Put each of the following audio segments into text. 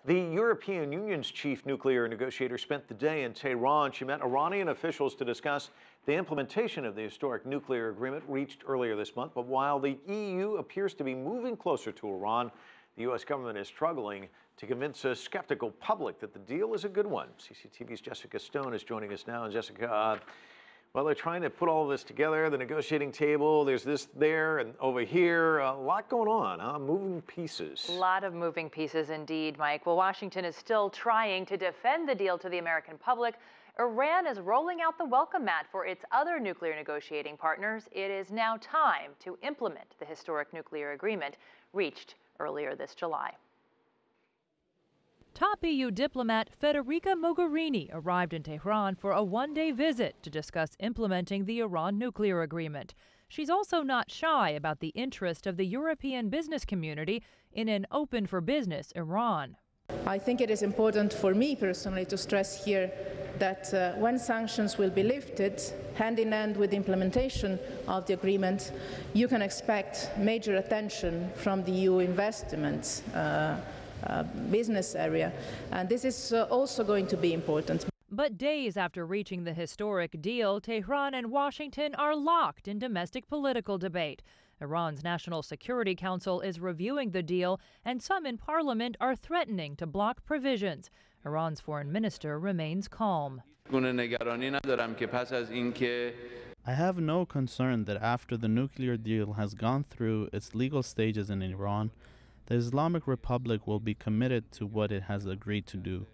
The European Union's chief nuclear negotiator spent the day in Tehran. She met Iranian officials to discuss the implementation of the historic nuclear agreement reached earlier this month. But while the EU appears to be moving closer to Iran, the U.S. government is struggling to convince a skeptical public that the deal is a good one. CCTV's Jessica Stone is joining us now. And Jessica, well, they're trying to put all of this together, the negotiating table. There's this there and over here. A lot going on, huh? Moving pieces. A lot of moving pieces indeed, Mike. Well, Washington is still trying to defend the deal to the American public. Iran is rolling out the welcome mat for its other nuclear negotiating partners. It is now time to implement the historic nuclear agreement reached earlier this July. Top EU diplomat Federica Mogherini arrived in Tehran for a one-day visit to discuss implementing the Iran nuclear agreement. She's also not shy about the interest of the European business community in an open-for-business Iran. I think it is important for me personally to stress here that when sanctions will be lifted, hand in hand with the implementation of the agreement, you can expect major attention from the EU investments business area, and this is also going to be important. But days after reaching the historic deal, Tehran and Washington are locked in domestic political debate. Iran's National Security Council is reviewing the deal, and some in parliament are threatening to block provisions. Iran's foreign minister remains calm. I have no concern that after the nuclear deal has gone through its legal stages in Iran, the Islamic Republic will be committed to what it has agreed to do.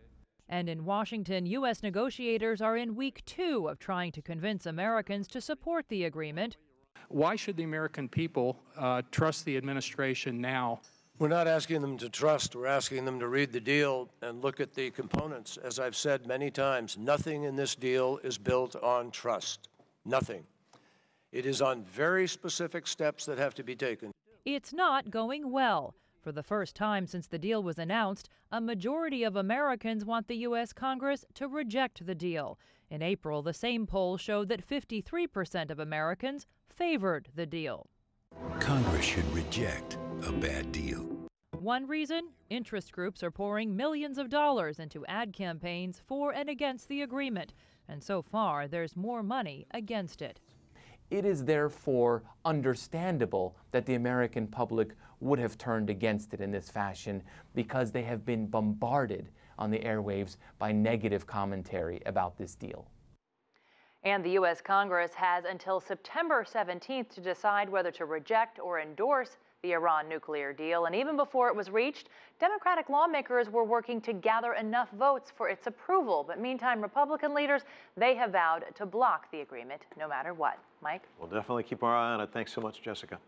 And in Washington, U.S. negotiators are in week 2 of trying to convince Americans to support the agreement. Why should the American people trust the administration now? We're not asking them to trust. We're asking them to read the deal and look at the components. As I've said many times, nothing in this deal is built on trust. Nothing. It is on very specific steps that have to be taken. It's not going well. For the first time since the deal was announced, a majority of Americans want the U.S. Congress to reject the deal. In April, the same poll showed that 53% of Americans favored the deal. Congress should reject a bad deal. One reason? Interest groups are pouring millions of dollars into ad campaigns for and against the agreement. And so far, there's more money against it. It is therefore understandable that the American public would have turned against it in this fashion because they have been bombarded on the airwaves by negative commentary about this deal. And the U.S. Congress has until September 17th to decide whether to reject or endorse the Iran nuclear deal. And even before it was reached, Democratic lawmakers were working to gather enough votes for its approval. But meantime, Republican leaders, they have vowed to block the agreement no matter what. Mike? We'll definitely keep our eye on it. Thanks so much, Jessica.